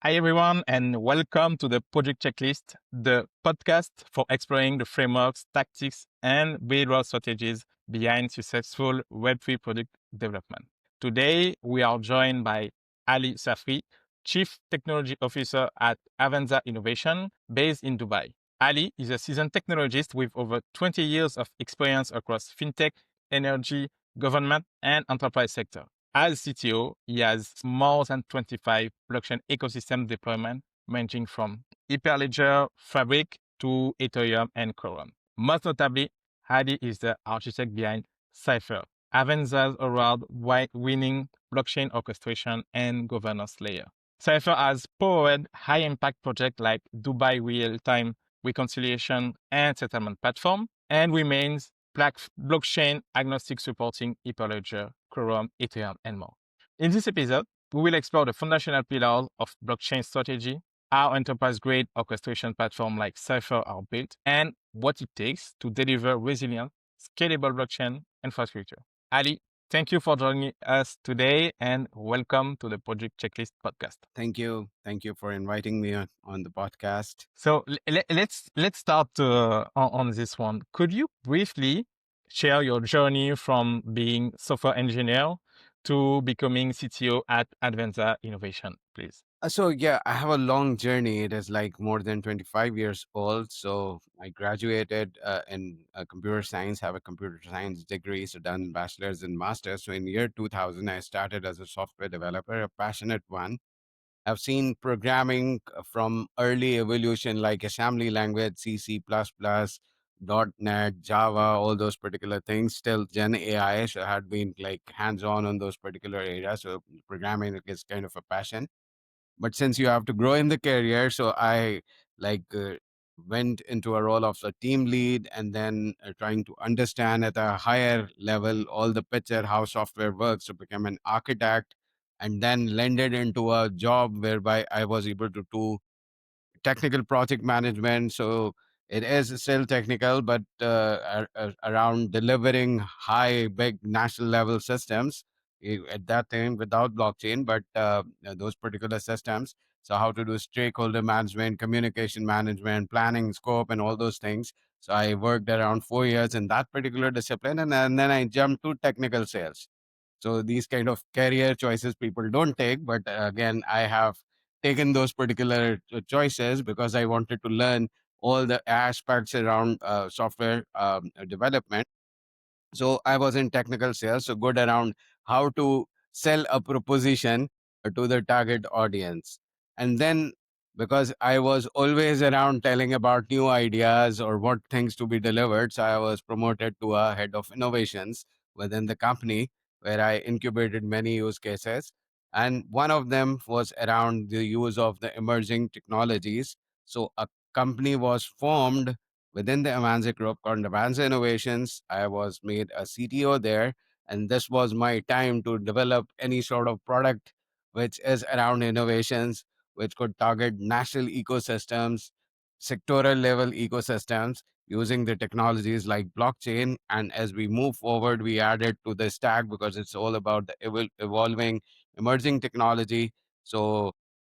Hi, everyone, and welcome to the Project Checklist, the podcast for exploring the frameworks, tactics, and behavioral strategies behind successful Web3 product development. Today, we are joined by Ali Safri, Chief Technology Officer at Aventza Innovation, based in Dubai. Ali is a seasoned technologist with over 20 years of experience across fintech, energy, government, and enterprise sector. As CTO, he has more than 25 blockchain ecosystem deployment ranging from Hyperledger, Fabric to Ethereum and Quorum. Most notably, Hadi is the architect behind Cypher, Avenza's award-winning blockchain orchestration and governance layer. Cypher has powered high-impact projects like Dubai Real-Time Reconciliation and Settlement Platform and remains blockchain agnostic, supporting Hyperledger, Quorum, Ethereum, and more. In this episode, we will explore the foundational pillars of blockchain strategy, how enterprise-grade orchestration platforms like Cypher are built, and what it takes to deliver resilient, scalable blockchain infrastructure. Ali, thank you for joining us today, and welcome to the Project Checklist podcast. Thank you. Thank you for inviting me on the podcast. So let's start on this one. Could you briefly share your journey from being software engineer to becoming CTO at Aventza Innovation, please? So I have a long journey. It is like more than 25 years old. So I graduated in computer science, have a computer science degree, so done bachelor's and master's. So in year 2000, I started as a software developer, a passionate one. I've seen programming from early evolution like assembly language, C, .NET, Java, all those particular things, till Gen AI. So I had been like hands-on on those particular areas. So programming is kind of a passion. But since you have to grow in the career, so I like went into a role of a team lead, and then trying to understand at a higher level all the picture how software works to become an architect, and then landed into a job whereby I was able to do technical project management. So it is still technical, but around delivering high, big national level systems at that time without blockchain, but those particular systems. So how to do stakeholder management, communication management, planning, scope, and all those things. So I worked around 4 years in that particular discipline, and then I jumped to technical sales. So these kind of career choices people don't take, but again, I have taken those particular choices because I wanted to learn all the aspects around software development. So I was in technical sales, so good around how to sell a proposition to the target audience. And then because I was always around telling about new ideas or what things to be delivered, so I was promoted to a head of innovations within the company where I incubated many use cases. And one of them was around the use of the emerging technologies. So a company was formed within the Aventza Group called Aventza Innovations. I was made a CTO there, and this was my time to develop any sort of product which is around innovations, which could target national ecosystems, sectoral level ecosystems using the technologies like blockchain. And as we move forward, we added to the stack because it's all about the evolving emerging technology. So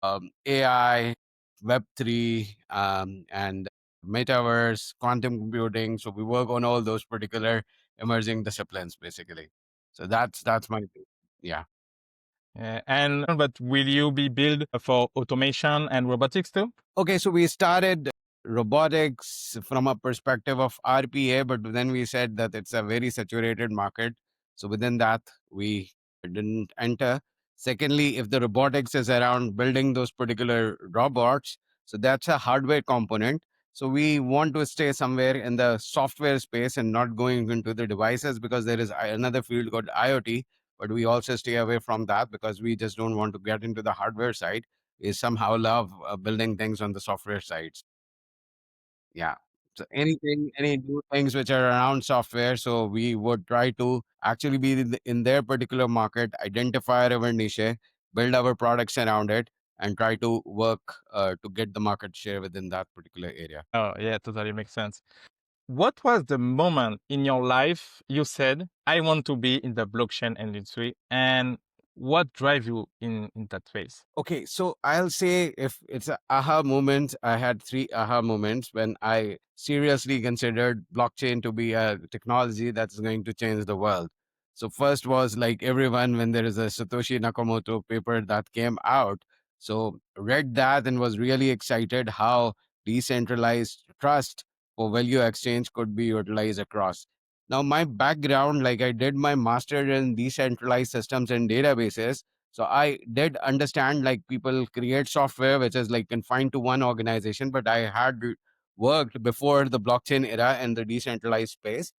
AI, Web3, and metaverse, quantum computing. So we work on all those particular emerging disciplines, basically. So that's my yeah. But will you be built for automation and robotics too? Okay, so we started robotics from a perspective of RPA, but then we said that it's a very saturated market. So within that, we didn't enter. Secondly, if the robotics is around building those particular robots, so that's a hardware component. So we want to stay somewhere in the software space and not going into the devices, because there is another field called IoT, but we also stay away from that because we just don't want to get into the hardware side. We somehow love building things on the software sides. Yeah. So anything, any new things which are around software. So we would try to actually be in their particular market, identify our niche, build our products around it, and try to work to get the market share within that particular area. Oh, yeah, totally makes sense. What was the moment in your life you said, I want to be in the blockchain industry? And What drive you in that phase? Okay, so I'll say if it's a aha moment, I had three aha moments when I seriously considered blockchain to be a technology that's going to change the world. So first was like everyone when there is a Satoshi Nakamoto paper that came out. So read that and was really excited how decentralized trust for value exchange could be utilized across. Now my background, like I did my master in decentralized systems and databases, so I did understand like people create software which is like confined to one organization, but I had worked before the blockchain era in the decentralized space.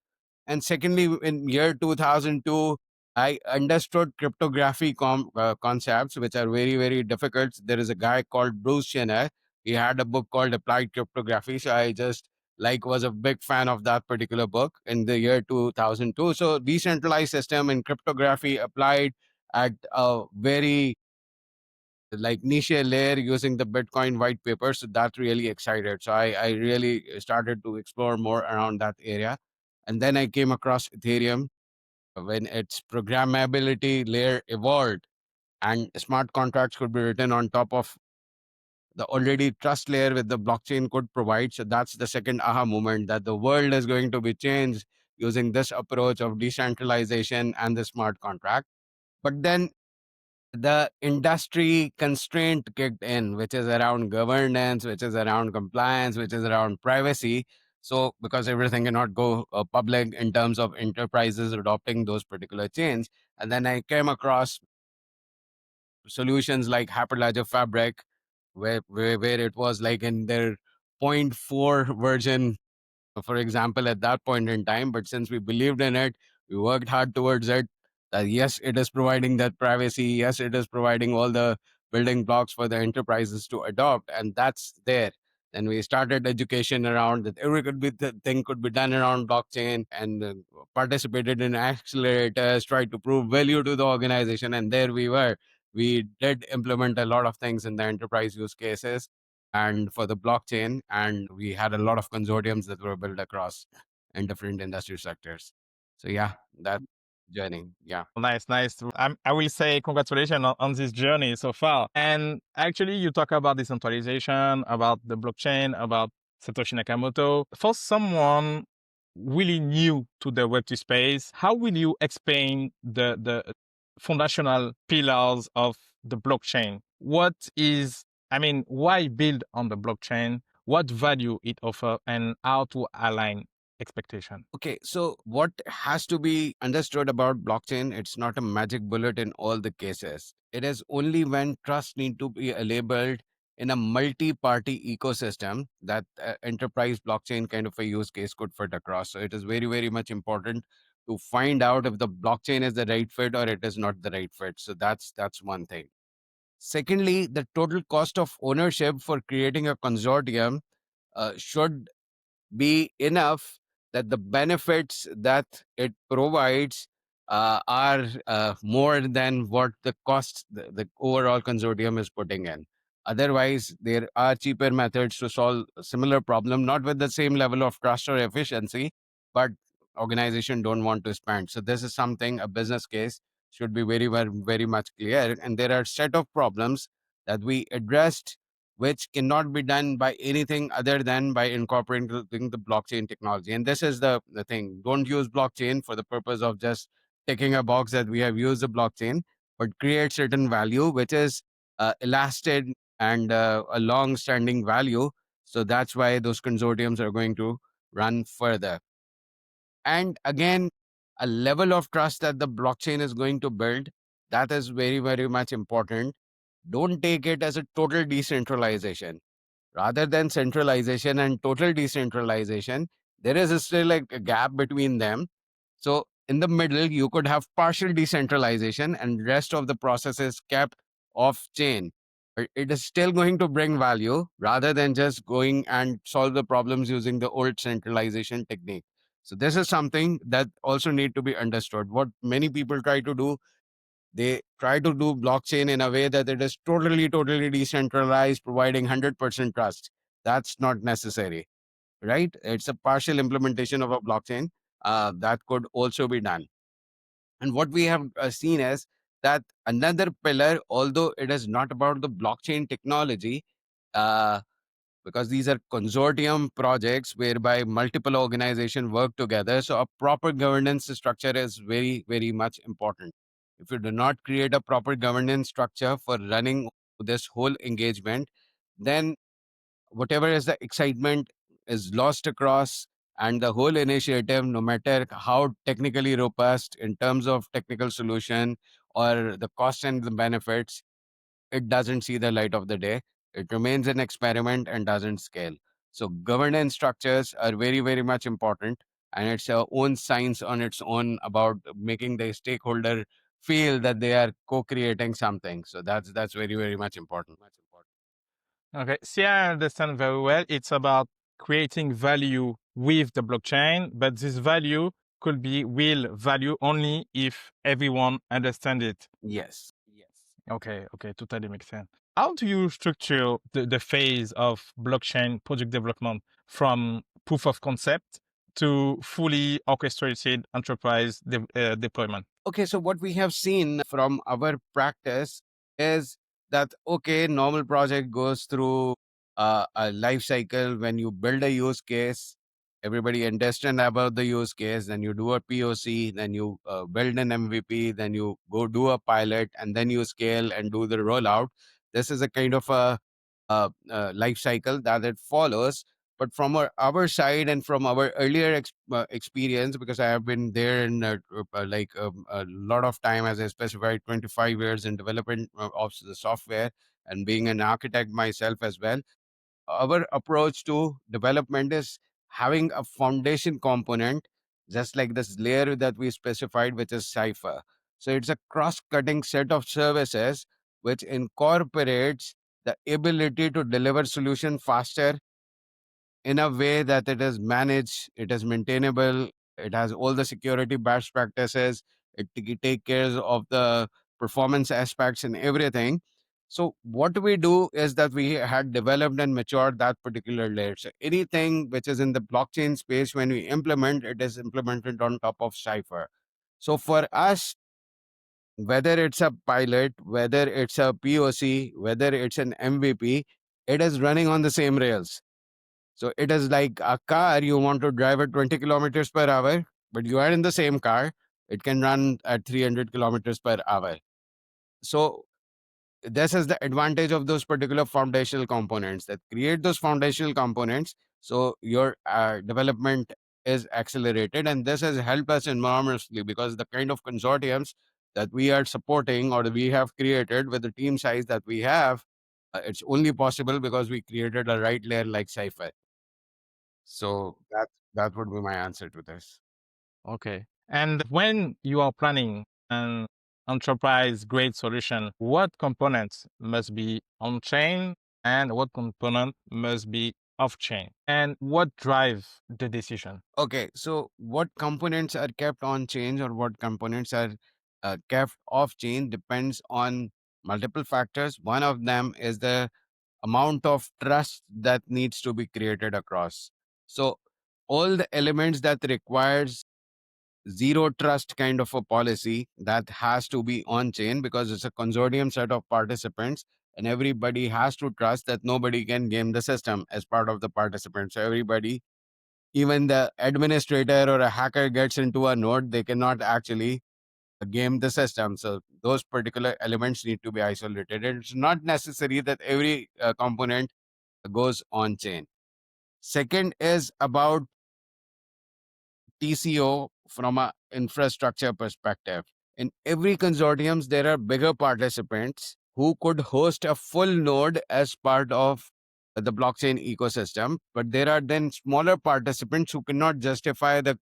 And secondly, in year 2002, I understood cryptography concepts, which are very, very difficult. There is a guy called Bruce Schneier. He had a book called Applied Cryptography. So I just like was a big fan of that particular book in the year 2002. So decentralized system and cryptography applied at a very like niche layer using the Bitcoin white paper. So that really excited. So I really started to explore more around that area. And then I came across Ethereum when its programmability layer evolved and smart contracts could be written on top of the already trust layer with the blockchain could provide. So that's the second aha moment that the world is going to be changed using this approach of decentralization and the smart contract. But then the industry constraint kicked in, which is around governance, which is around compliance, which is around privacy. So, because everything cannot go public in terms of enterprises adopting those particular chains. And then I came across solutions like Hyperledger Fabric, where it was like in their point 0.4 version, for example, at that point in time. But since we believed in it, we worked hard towards it. That yes, it is providing that privacy. Yes, it is providing all the building blocks for the enterprises to adopt, and that's there. Then we started education around that. Every could be the thing could be done around blockchain, and participated in accelerators, tried to prove value to the organization, and there we were. We did implement a lot of things in the enterprise use cases and for the blockchain. And we had a lot of consortiums that were built across in different industry sectors. So yeah, that journey. Yeah. Nice, nice. I will say congratulations on this journey so far. And actually, you talk about decentralization, about the blockchain, about Satoshi Nakamoto. For someone really new to the Web2 space, how will you explain the foundational pillars of the blockchain? What is, I mean, why build on the blockchain? What value it offers and how to align expectation? Okay, so what has to be understood about blockchain, it's not a magic bullet in all the cases. It is only when trust need to be labeled in a multi-party ecosystem that enterprise blockchain kind of a use case could fit across. So it is very, very much important to find out if the blockchain is the right fit or it is not the right fit. So that's one thing. Secondly, the total cost of ownership for creating a consortium should be enough that the benefits that it provides are more than what the costs the overall consortium is putting in. Otherwise, there are cheaper methods to solve a similar problem, not with the same level of trust or efficiency, but organization don't want to spend. So this is something a business case should be very, very, very much clear. And there are set of problems that we addressed which cannot be done by anything other than by incorporating the blockchain technology. And this is the thing. Don't use blockchain for the purpose of just ticking a box that we have used the blockchain, but create certain value, which is elastic and a long standing value. So that's why those consortiums are going to run further. And again, a level of trust that the blockchain is going to build, that is very, very much important. Don't take it as a total decentralization. Rather than centralization and total decentralization, there is still like a gap between them. So in the middle, you could have partial decentralization and rest of the process is kept off chain. But it is still going to bring value rather than just going and solve the problems using the old centralization technique. So this is something that also need to be understood. What many people try to do, they try to do blockchain in a way that it is totally, totally decentralized, providing 100% trust. That's not necessary, right? It's a partial implementation of a blockchain that could also be done. And what we have seen is that another pillar, although it is not about the blockchain technology, uh, because these are consortium projects whereby multiple organizations work together. So a proper governance structure is very, very much important. If you do not create a proper governance structure for running this whole engagement, then whatever is the excitement is lost across, and the whole initiative, no matter how technically robust in terms of technical solution or the cost and the benefits, it doesn't see the light of the day. It remains an experiment and doesn't scale. So governance structures are very, very much important, and it's a own science on its own about making the stakeholder feel that they are co-creating something. So that's very, very much important. Okay, see, I understand very well. It's about creating value with the blockchain, but this value could be real value only if everyone understands it. Yes. Okay, okay, totally makes sense. How do you structure the phase of blockchain project development from proof of concept to fully orchestrated enterprise deployment? Okay, so what we have seen from our practice is that, okay, normal project goes through a life cycle. When you build a use case, everybody understand about the use case, then you do a POC, then you build an MVP, then you go do a pilot, and then you scale and do the rollout. This is a kind of a life cycle that it follows. But from our side and from our earlier experience, because I have been there in a lot of time, as I specified, 25 years in development of the software, and being an architect myself as well, our approach to development is having a foundation component, just like this layer that we specified, which is Cypher. So it's a cross-cutting set of services which incorporates the ability to deliver solution faster in a way that it is managed, it is maintainable, it has all the security best practices, it take care of the performance aspects and everything. So what we do is that we had developed and matured that particular layer. So anything which is in the blockchain space, when we implement, it is implemented on top of Cypher. So for us, whether it's a pilot, whether it's a POC, whether it's an MVP, it is running on the same rails. So it is like a car, you want to drive at 20 kilometers per hour, but you are in the same car. It can run at 300 kilometers per hour. So this is the advantage of those particular foundational components that create those foundational components. So your development is accelerated. And this has helped us enormously because the kind of consortiums that we are supporting or we have created with the team size that we have, it's only possible because we created a right layer like Cypher. So that would be my answer to this. Okay. And when you are planning an enterprise grade solution, what components must be on chain and what component must be off chain? And what drives the decision? Okay, so what components are kept on chain or what components are kept off chain depends on multiple factors. One of them is the amount of trust that needs to be created across. So all the elements that requires zero trust kind of a policy that has to be on chain because it's a consortium set of participants, and everybody has to trust that nobody can game the system as part of the participants. So everybody, even the administrator or a hacker gets into a node, they cannot actually game the system. So those particular elements need to be isolated. And it's not necessary that every component goes on chain. Second is about TCO from a infrastructure perspective. In every consortiums, there are bigger participants who could host a full node as part of the blockchain ecosystem, but there are then smaller participants who cannot justify the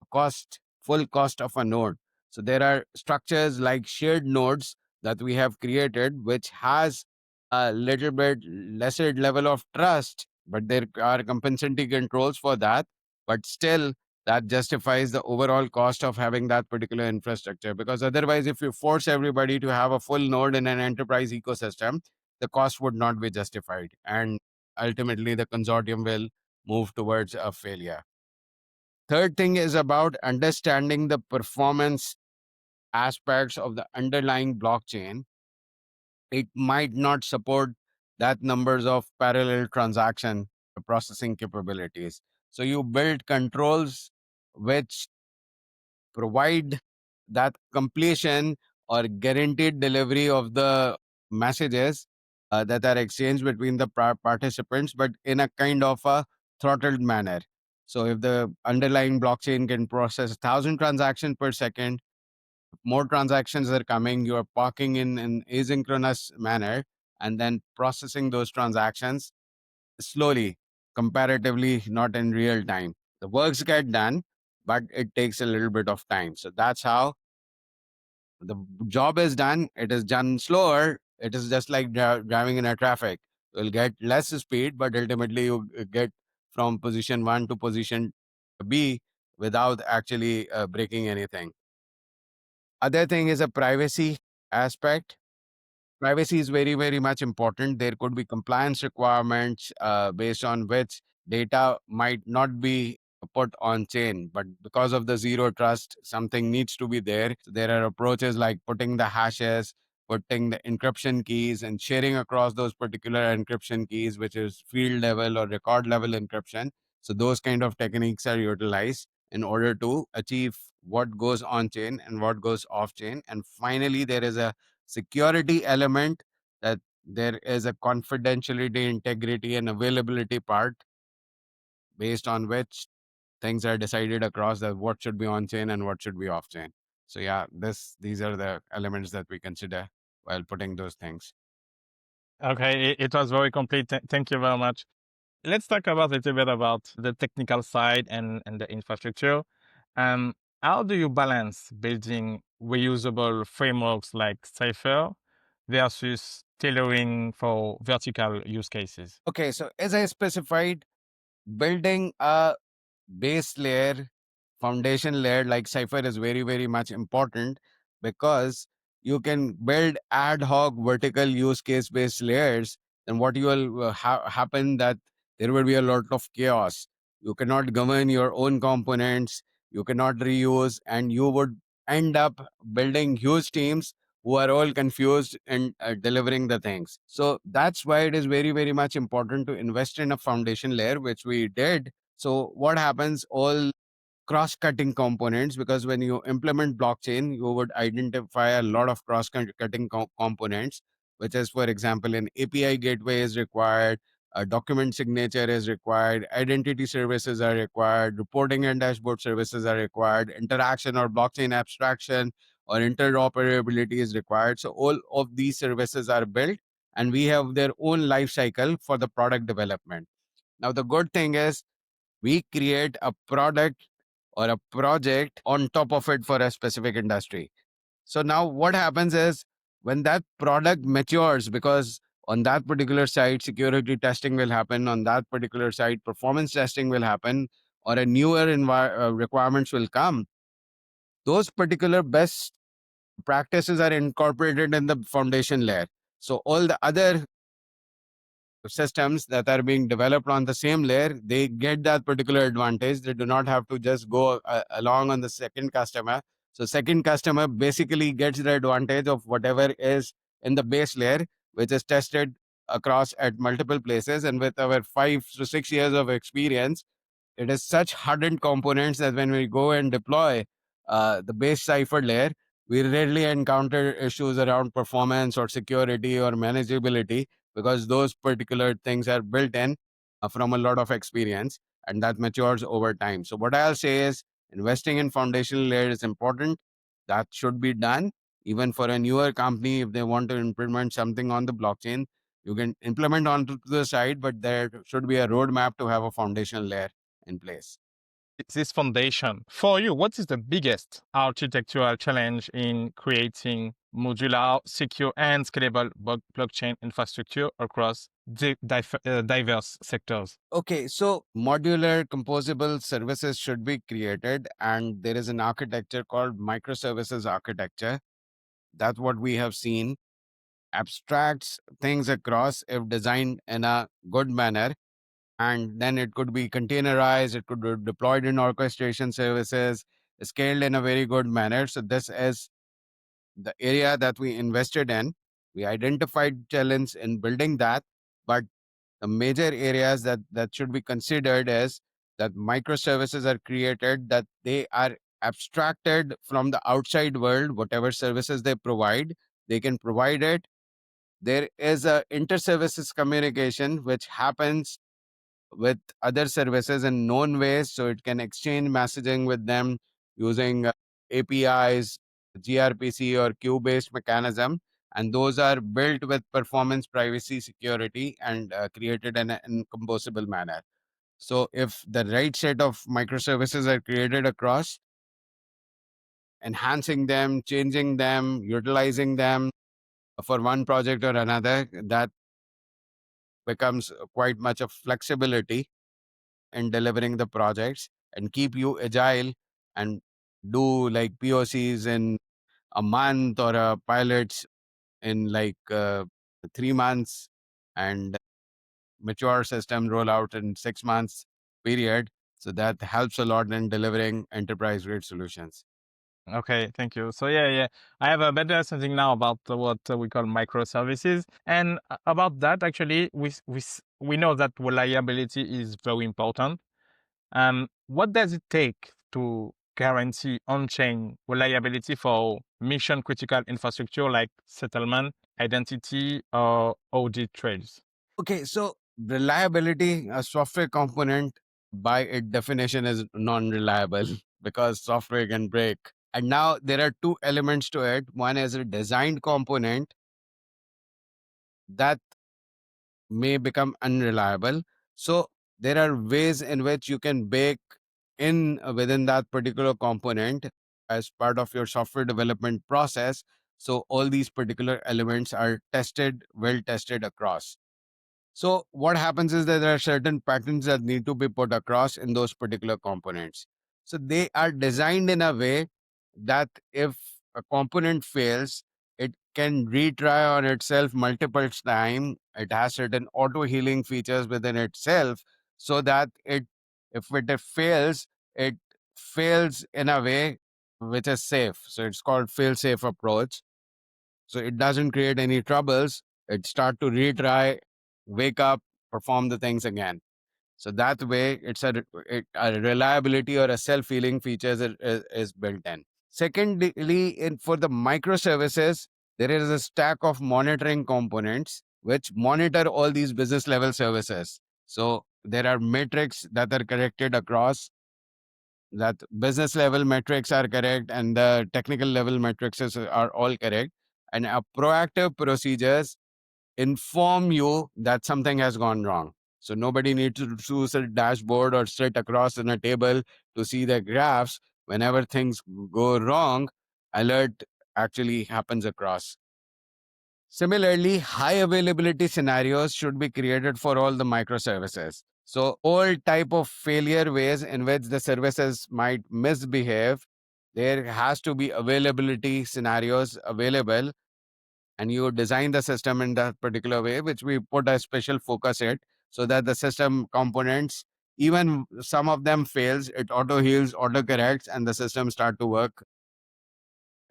full cost of a node. So there are structures like shared nodes that we have created, which has a little bit lesser level of trust, but there are compensating controls for that. But still, that justifies the overall cost of having that particular infrastructure. Because otherwise, if you force everybody to have a full node in an enterprise ecosystem, the cost would not be justified. And ultimately, the consortium will move towards a failure. Third thing is about understanding the performance aspects of the underlying blockchain, it might not support that numbers of parallel transaction processing capabilities. So you build controls which provide that completion or guaranteed delivery of the messages that are exchanged between the participants, but in a kind of a throttled manner. So if the underlying blockchain can process 1,000 transactions per second, more transactions are coming, you are parking in an asynchronous manner and then processing those transactions slowly, comparatively, not in real time. The works get done, but it takes a little bit of time. So that's how the job is done. It is done slower. It is just like driving in a traffic. You'll get less speed, but ultimately you get from position one to position B without actually breaking anything. Other thing is a privacy aspect. Privacy is very, very much important. There could be compliance requirements based on which data might not be put on chain, but because of the zero trust, something needs to be there. So there are approaches like putting the hashes, putting the encryption keys, and sharing across those particular encryption keys, which is field level or record level encryption. So those kind of techniques are utilized in order to achieve what goes on chain and what goes off chain. And finally, there is a security element, that there is a confidentiality, integrity, and availability part based on which things are decided across that what should be on chain and what should be off chain. So yeah, these are the elements that we consider while putting those things. Okay, it was very complete. Thank you very much. Let's talk about a little bit about the technical side and the infrastructure. Um, how do you balance building reusable frameworks like Cypher versus tailoring for vertical use cases? Okay, so as I specified, building a base layer, foundation layer like Cypher is very, very much important, because you can build ad hoc vertical use case based layers. Then what you will happen that there will be a lot of chaos. You cannot govern your own components, you cannot reuse, and you would end up building huge teams who are all confused in delivering the things. So that's why it is very, very much important to invest in a foundation layer, which we did. So what happens, all cross-cutting components, because when you implement blockchain, you would identify a lot of cross-cutting components, which is, for example, an API gateway is required, a document signature is required, identity services are required, reporting and dashboard services are required, interaction or blockchain abstraction or interoperability is required. So all of these services are built, and we have their own life cycle for the product development. Now, the good thing is we create a product or a project on top of it for a specific industry. So now what happens is, when that product matures, because on that particular site, security testing will happen, on that particular site, performance testing will happen, or a newer requirements will come, those particular best practices are incorporated in the foundation layer. So all the other systems that are being developed on the same layer, they get that particular advantage. They do not have to just go along on the second customer. So second customer basically gets the advantage of whatever is in the base layer, which is tested across at multiple places. And with our 5 to 6 years of experience, it is such hardened components that when we go and deploy the base cipher layer, we rarely encounter issues around performance or security or manageability, because those particular things are built in from a lot of experience, and that matures over time. So what I'll say is, investing in foundational layer is important. That should be done. Even for a newer company, if they want to implement something on the blockchain, you can implement onto the side, but there should be a roadmap to have a foundational layer in place. This foundation, for you, what is the biggest architectural challenge in creating modular, secure, and scalable blockchain infrastructure across diverse sectors? Okay, so modular composable services should be created, and there is an architecture called microservices architecture. That's what we have seen. Abstracts things across if designed in a good manner, and then it could be containerized, it could be deployed in orchestration services, scaled in a very good manner. So this is the area that we invested in. We identified challenge in building that, but the major areas that should be considered is that microservices are created, that they are abstracted from the outside world. Whatever services they provide, they can provide it. There is a inter-services communication which happens with other services in known ways, so it can exchange messaging with them using APIs, gRPC or queue based mechanism, and those are built with performance, privacy, security, and created in an composable manner. So if the right set of microservices are created across, enhancing them, changing them, utilizing them for one project or another, that becomes quite much of flexibility in delivering the projects and keep you agile, and do like POCs in a month or pilots in 3 months, and mature system rollout in 6 months period. So that helps a lot in delivering enterprise grade solutions. Okay, thank you. So yeah, I have a better understanding now about what we call microservices, and about that actually, we know that reliability is very important. What does it take to guarantee on-chain reliability for mission-critical infrastructure like settlement, identity, or audit trails? Okay, so reliability, a software component by its definition is non-reliable because software can break. And now there are two elements to it. One is a designed component that may become unreliable. So there are ways in which you can bake in within that particular component as part of your software development process. So all these particular elements are tested, well tested across. So what happens is that there are certain patterns that need to be put across in those particular components. So they are designed in a way that if a component fails, it can retry on itself multiple times. It has certain auto healing features within itself, so that if it fails, it fails in a way which is safe. So it's called fail safe approach. So it doesn't create any troubles. It start to retry, wake up, perform the things again. So that way, a reliability or a self-healing features is built in. Secondly, for the microservices, there is a stack of monitoring components which monitor all these business level services. So there are metrics that are corrected across, that business level metrics are correct and the technical level metrics are all correct. And a proactive procedures inform you that something has gone wrong. So nobody needs to choose a dashboard or sit across in a table to see the graphs. Whenever things go wrong, alert actually happens across. Similarly, high availability scenarios should be created for all the microservices. So all type of failure ways in which the services might misbehave, there has to be availability scenarios available, and you design the system in that particular way, which we put a special focus at, so that the system components, even some of them fails, it auto heals, auto corrects, and the system start to work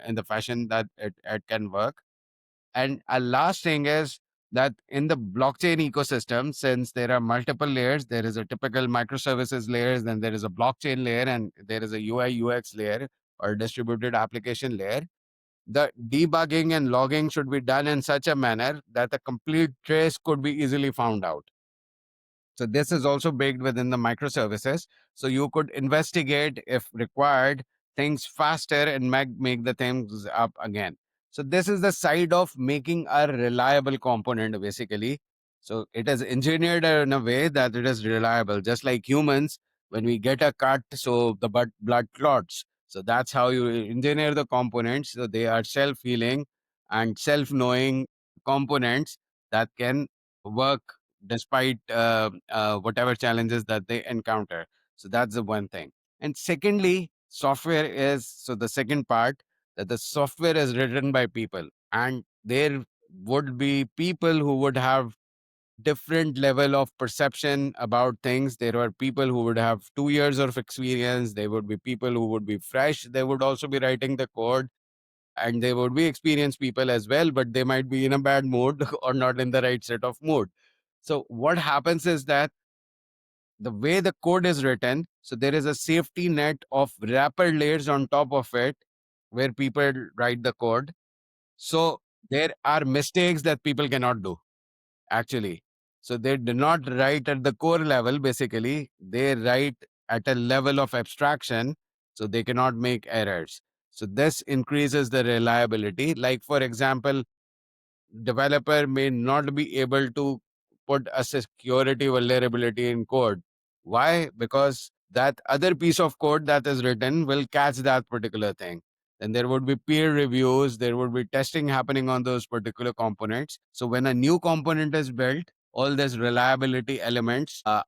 in the fashion that it can work. And a last thing is that in the blockchain ecosystem, since there are multiple layers, there is a typical microservices layers, then there is a blockchain layer, and there is a UI UX layer or distributed application layer. The debugging and logging should be done in such a manner that a complete trace could be easily found out. So this is also baked within the microservices. So you could investigate, if required, things faster and make the things up again. So this is the side of making a reliable component basically. So it is engineered in a way that it is reliable, just like humans. When we get a cut, so the blood clots. So that's how you engineer the components. So they are self-healing and self-knowing components that can work despite whatever challenges that they encounter. So that's the one thing. And secondly, software is, so the second part, that the software is written by people, and there would be people who would have different level of perception about things. There are people who would have 2 years of experience. There would be people who would be fresh. They would also be writing the code. and they would be experienced people as well, but they might be in a bad mood or not in the right set of mood. So what happens is that the way the code is written, so there is a safety net of wrapper layers on top of it where people write the code. So there are mistakes that people cannot do actually. So they do not write at the core level, basically. They write at a level of abstraction, so they cannot make errors. So this increases the reliability. Like, for example, developer may not be able to put a security vulnerability in code. Why? Because that other piece of code that is written will catch that particular thing. Then there would be peer reviews, there would be testing happening on those particular components. So when a new component is built, all these reliability elements are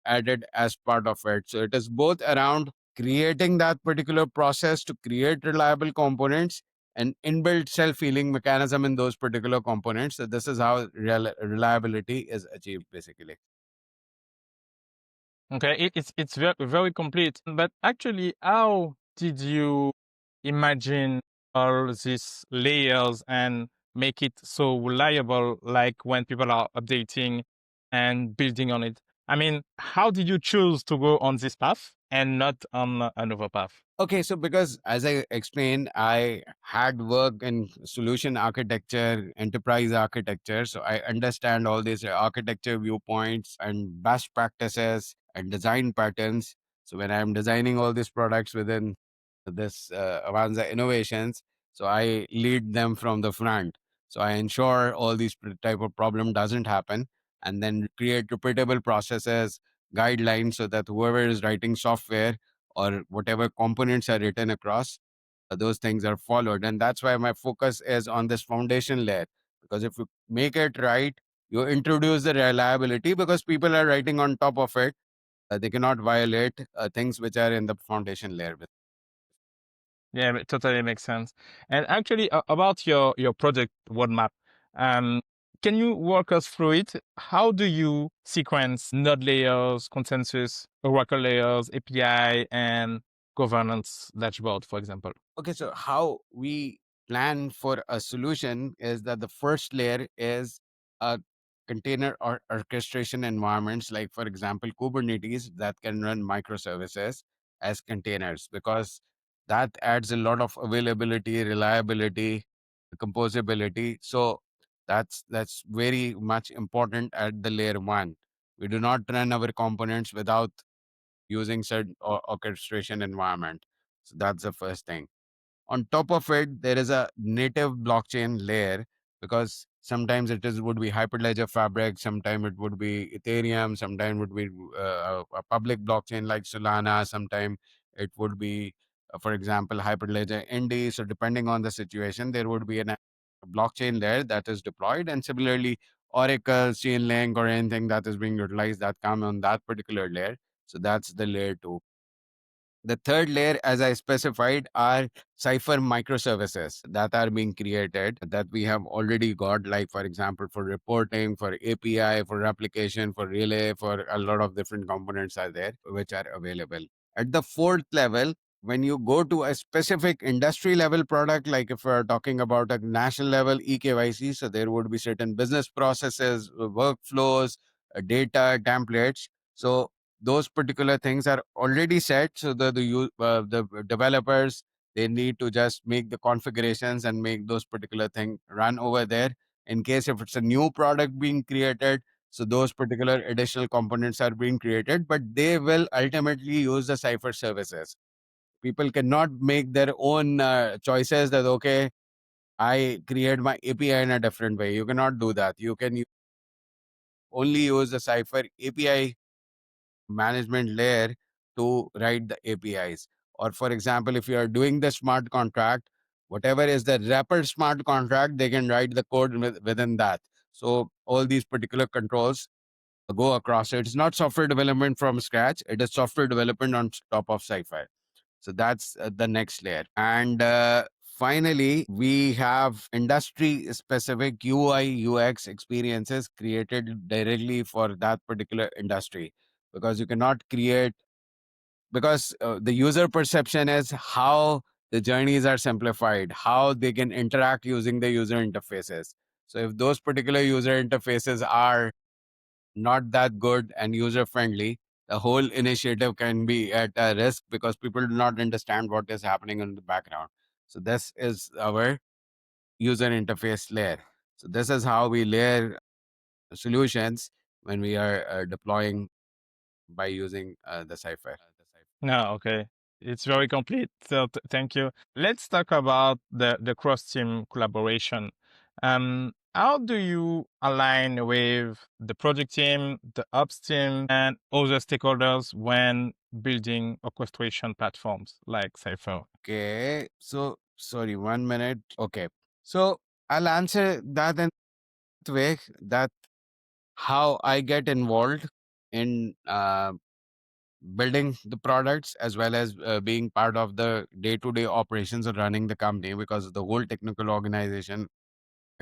added as part of it. So it is both around creating that particular process to create reliable components and inbuilt self-healing mechanism in those particular components. So this is how reliability is achieved, basically. Okay, it's very, very complete. But actually, how did you imagine all these layers and make it so reliable, like when people are updating and building on it? I mean, how did you choose to go on this path and not on another path? Okay, so because as I explained, I had work in solution architecture, enterprise architecture. So I understand all these architecture viewpoints and best practices and design patterns. So when I'm designing all these products within this Aventza Innovations, so I lead them from the front. So I ensure all these type of problem doesn't happen, and then create repeatable processes, guidelines, so that whoever is writing software or whatever components are written across, those things are followed. And that's why my focus is on this foundation layer. Because if you make it right, you introduce the reliability because people are writing on top of it. They cannot violate things which are in the foundation layer. Yeah, it totally makes sense. And actually, about your project roadmap, um, can you walk us through it? How do you sequence node layers, consensus, Oracle layers, API, and governance dashboard, for example? Okay, so how we plan for a solution is that the first layer is a container or orchestration environments, like for example, Kubernetes that can run microservices as containers, because that adds a lot of availability, reliability, composability. So that's very much important at the layer one. We do not run our components without using certain orchestration environment. So that's the first thing. On top of it, there is a native blockchain layer, because sometimes it is would be Hyperledger Fabric, sometimes it would be Ethereum, sometimes it would be a public blockchain like Solana, sometimes it would be, for example, Hyperledger Indy. So depending on the situation, there would be a blockchain layer that is deployed, and similarly, Oracle, Chainlink, or anything that is being utilized that come on that particular layer. So that's the layer two. The third layer, as I specified, are Cypher microservices that are being created that we have already got, like, for example, for reporting, for API, for replication, for relay, for a lot of different components are there, which are available. At the fourth level, when you go to a specific industry level product, like if we're talking about a national level eKYC, so there would be certain business processes, workflows, data, templates. So those particular things are already set, so the developers, they need to just make the configurations and make those particular thing run over there. In case if it's a new product being created, so those particular additional components are being created, but they will ultimately use the Cypher services. People cannot make their own choices that, okay, I create my API in a different way. You cannot do that. You can only use the Cypher API management layer to write the APIs. Or for example, if you are doing the smart contract, whatever is the wrapper smart contract, they can write the code within that. So all these particular controls go across it. It's not software development from scratch. It is software development on top of Sci-Fi. So that's the next layer. And finally, we have industry specific UI UX experiences created directly for that particular industry, because you cannot create, because the user perception is how the journeys are simplified, how they can interact using the user interfaces. So if those particular user interfaces are not that good and user friendly, the whole initiative can be at a risk because people do not understand what is happening in the background. So this is our user interface layer. So this is how we layer solutions when we are deploying by using the Cypher. No, okay. It's very complete. So thank you. Let's talk about the cross-team collaboration. How do you align with the project team, the ops team, and other stakeholders when building orchestration platforms like Cypher? Okay, so sorry, 1 minute. Okay, so I'll answer that in that way, that how I get involved in building the products as well as being part of the day-to-day operations of running the company, because the whole technical organization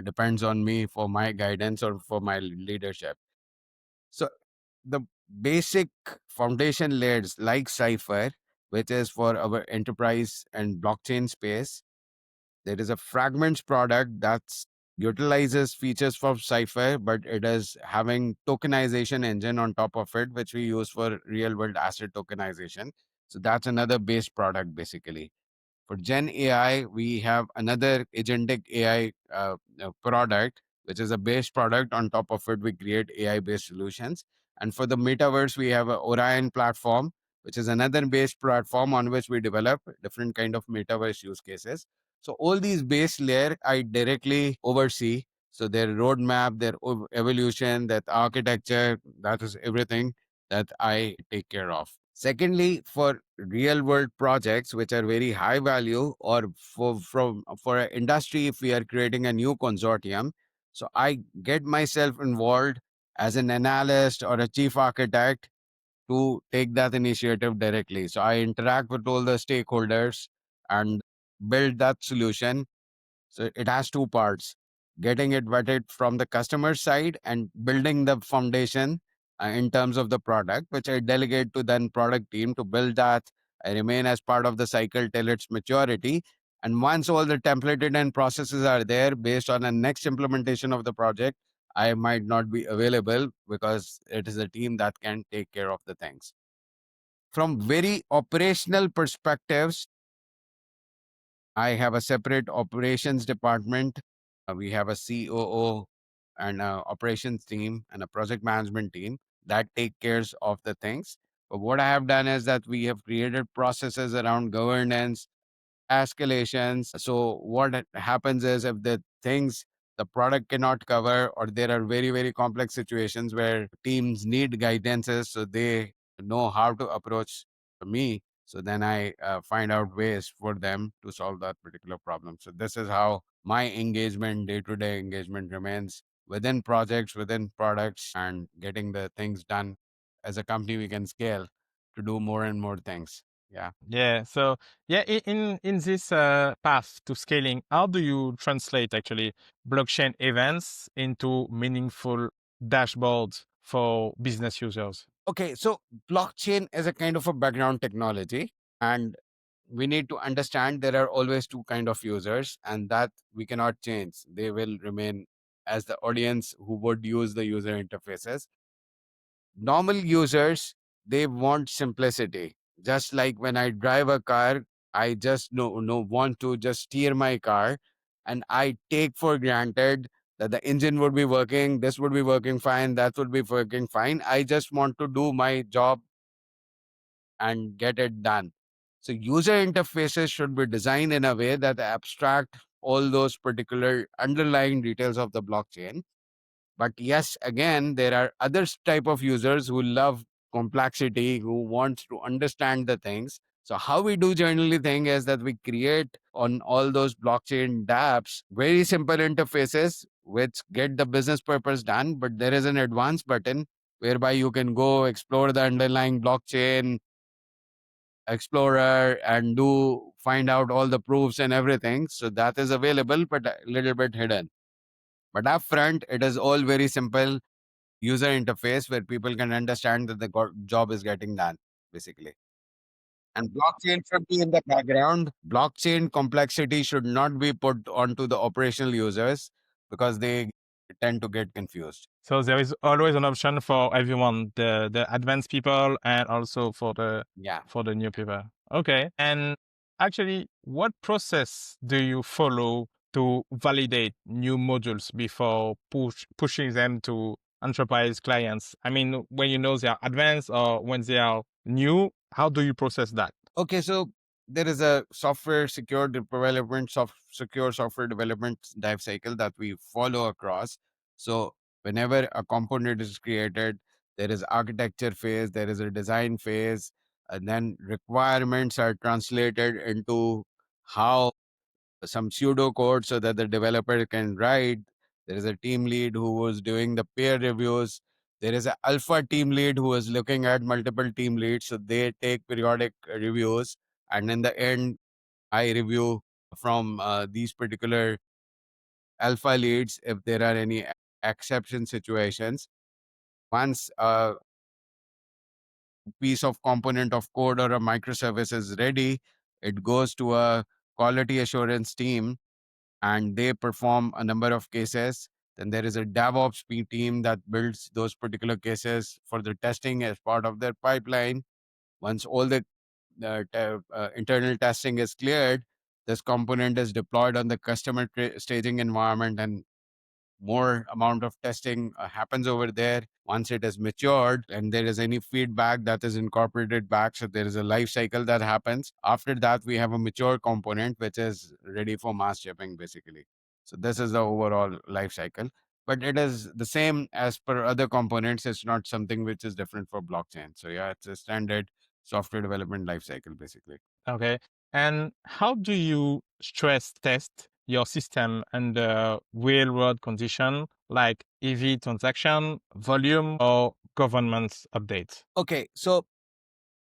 depends on me for my guidance or for my leadership. So the basic foundation layers like Cypher, which is for our enterprise and blockchain space, there is a fragments product that utilizes features from Cypher, but it is having tokenization engine on top of it, which we use for real world asset tokenization. So that's another base product basically. For Gen AI, we have another agentic AI product, which is a base product. On top of it, we create AI based solutions. And for the metaverse, we have a Orion platform, which is another base platform on which we develop different kind of metaverse use cases. So all these base layer I directly oversee. So their roadmap, their evolution, that architecture, that is everything that I take care of. Secondly, for real world projects which are very high value, or for an industry, if we are creating a new consortium, so I get myself involved as an analyst or a chief architect to take that initiative directly. So I interact with all the stakeholders and build that solution. So it has two parts: getting it vetted from the customer side and building the foundation in terms of the product, which I delegate to then product team to build that. I remain as part of the cycle till its maturity. And once all the templated and processes are there based on the next implementation of the project, I might not be available because it is a team that can take care of the things. From very operational perspectives, I have a separate operations department. We have a COO and a operations team and a project management team that take cares of the things. But what I have done is that we have created processes around governance, escalations. So what happens is, if the things the product cannot cover, or there are very, very complex situations where teams need guidances, so they know how to approach me. So then I find out ways for them to solve that particular problem. So this is how my engagement, day-to-day engagement, remains within projects, within products, and getting the things done. As a company, we can scale to do more and more things. Yeah. Yeah. So yeah, in this path to scaling, how do you translate actually blockchain events into meaningful dashboards for business users? Okay, so blockchain is a kind of a background technology, and we need to understand there are always two kind of users, and that we cannot change. They will remain as the audience who would use the user interfaces. Normal users, they want simplicity. Just like when I drive a car, I just want to just steer my car, and I take for granted that the engine would be working, this would be working fine, that would be working fine. I just want to do my job and get it done. So user interfaces should be designed in a way that abstract all those particular underlying details of the blockchain. But yes, again, there are other type of users who love complexity, who want to understand the things. So how we do generally thing is that we create on all those blockchain dApps very simple interfaces which get the business purpose done. But there is an advanced button whereby you can go explore the underlying blockchain explorer and do find out all the proofs and everything. So that is available, but a little bit hidden. But up front, it is all very simple user interface where people can understand that the job is getting done, basically. And blockchain should be in the background. Blockchain complexity should not be put onto the operational users because they tend to get confused. So there is always an option for everyone, the advanced people and also Yeah. for the new people. Okay. And actually, what process do you follow to validate new modules before pushing them to enterprise clients? I mean, when you know they are advanced or when they are new, how do you process that? Okay, so there is a software secure development, secure software development life cycle that we follow across. So whenever a component is created, there is architecture phase, there is a design phase, and then requirements are translated into how some pseudo code so that the developer can write. There is a team lead who was doing the peer reviews. There is an alpha team lead who is looking at multiple team leads. So they take periodic reviews. And in the end, I review from these particular alpha leads if there are any exception situations. Once a piece of component of code or a microservice is ready, it goes to a quality assurance team and they perform a number of cases. Then there is a DevOps team that builds those particular cases for the testing as part of their pipeline. Once all the internal testing is cleared, this component is deployed on the customer staging environment and more amount of testing happens over there. Once it is matured and there is any feedback that is incorporated back, so there is a life cycle that happens. After that, we have a mature component which is ready for mass shipping basically. So this is the overall life cycle, but it is the same as per other components. It's not something which is different for blockchain. So yeah, it's a standard software development life cycle basically. Okay. And how do you stress test your system under real world condition like EV transaction, volume, or government updates? Okay, so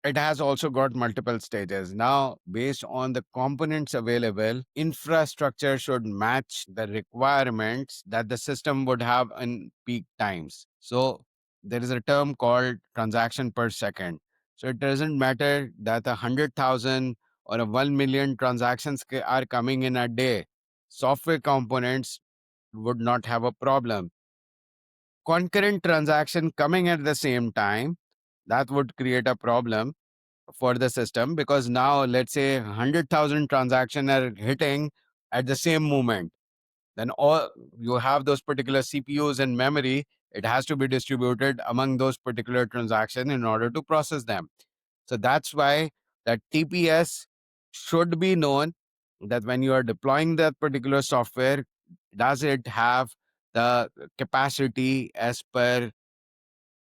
it has also got multiple stages. Now, based on the components available, infrastructure should match the requirements that the system would have in peak times. So, there is a term called transaction per second. So, it doesn't matter that 100,000 or 1 million transactions are coming in a day. Software components would not have a problem. Concurrent transaction coming at the same time, that would create a problem for the system because now let's say 100,000 transactions are hitting at the same moment. Then all you have those particular CPUs and memory, it has to be distributed among those particular transactions in order to process them. So that's why that TPS should be known, that when you are deploying that particular software, does it have the capacity as per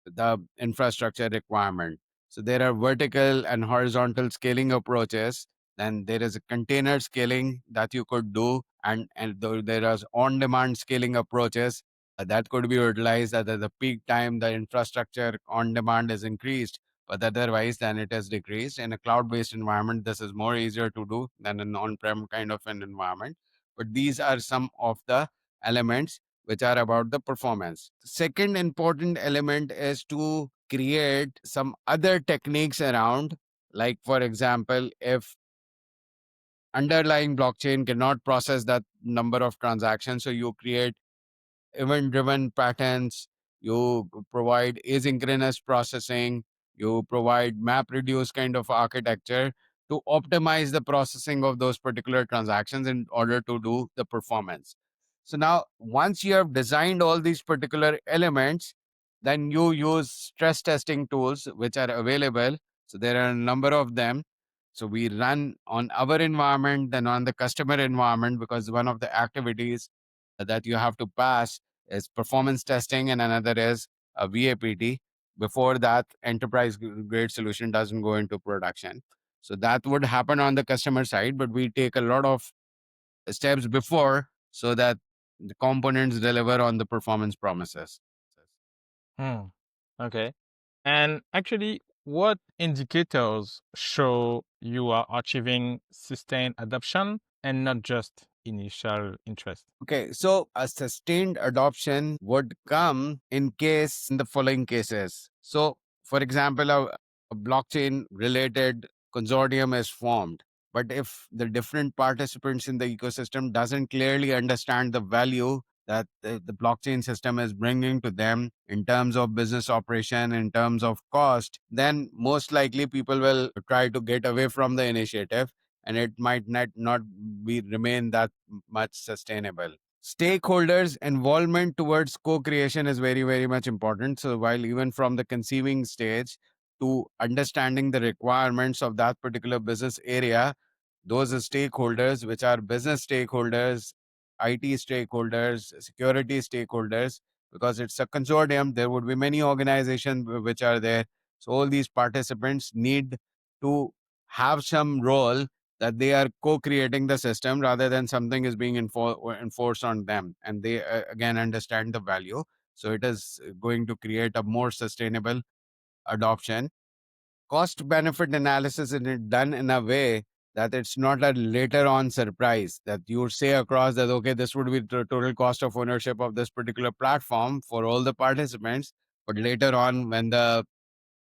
the infrastructure requirement. So there are vertical and horizontal scaling approaches. Then there is a container scaling that you could do, and there is on-demand scaling approaches that could be utilized at the peak time. The infrastructure on demand is increased, but otherwise then it is decreased. In a cloud-based environment, this is more easier to do than an on-prem kind of an environment. But these are some of the elements which are about the performance. Second important element is to create some other techniques around, like for example, if underlying blockchain cannot process that number of transactions, so you create event driven patterns, you provide asynchronous processing, you provide map reduce kind of architecture to optimize the processing of those particular transactions in order to do the performance. So now once you have designed all these particular elements, then you use stress testing tools which are available. So there are a number of them. So we run on our environment, then on the customer environment, because one of the activities that you have to pass is performance testing, and another is a VAPT. Before that, enterprise grade solution doesn't go into production. So that would happen on the customer side, but we take a lot of steps before so that the components deliver on the performance promises. Hmm. Okay. And actually, what indicators show you are achieving sustained adoption and not just initial interest? Okay, so a sustained adoption would come in case in the following cases. So, for example, a blockchain related consortium is formed. But if the different participants in the ecosystem doesn't clearly understand the value that the blockchain system is bringing to them in terms of business operation, in terms of cost, then most likely people will try to get away from the initiative, and it might not be remain that much sustainable. Stakeholders involvement towards co-creation is very, very much important. So while even from the conceiving stage to understanding the requirements of that particular business area, those stakeholders, which are business stakeholders, IT stakeholders, security stakeholders, because it's a consortium, there would be many organizations which are there. So all these participants need to have some role, that they are co-creating the system rather than something is being enforced on them, and they again understand the value. So it is going to create a more sustainable adoption. Cost benefit analysis is done in a way that it's not a later on surprise, that you would say across that, okay, this would be the total cost of ownership of this particular platform for all the participants. But later on, when the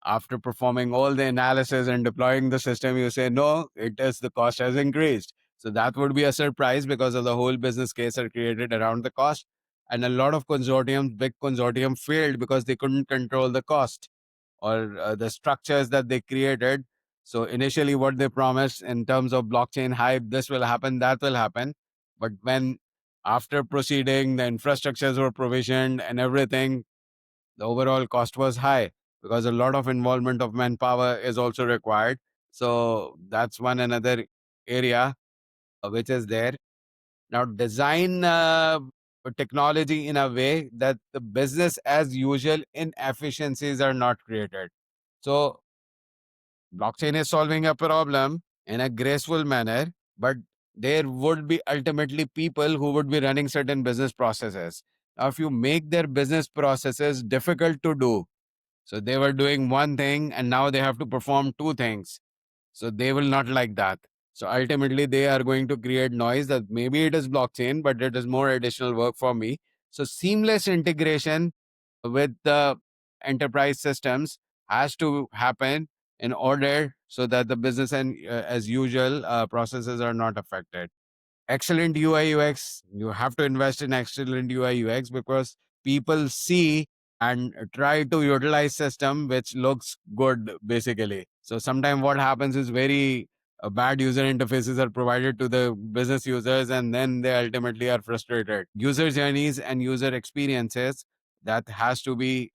after performing all the analysis and deploying the system, you say, no, it is the cost has increased. So that would be a surprise, because of the whole business case are created around the cost. And a lot of consortiums, big consortium, failed because they couldn't control the cost or the structures that they created. So initially, what they promised in terms of blockchain hype, this will happen, that will happen. But when after proceeding, the infrastructures were provisioned and everything, the overall cost was high, because a lot of involvement of manpower is also required. So that's one another area which is there. Now, design technology in a way that the business as usual inefficiencies are not created. So blockchain is solving a problem in a graceful manner, but there would be ultimately people who would be running certain business processes. Now, if you make their business processes difficult to do, so they were doing one thing and now they have to perform two things. So they will not like that. So ultimately, they are going to create noise that maybe it is blockchain, but it is more additional work for me. So seamless integration with the enterprise systems has to happen in order so that the business and as usual processes are not affected. Excellent UI UX. You have to invest in excellent UI UX, because people see and try to utilize system which looks good basically. So sometimes what happens is very bad user interfaces are provided to the business users, and then they ultimately are frustrated. User journeys and user experiences, that has to be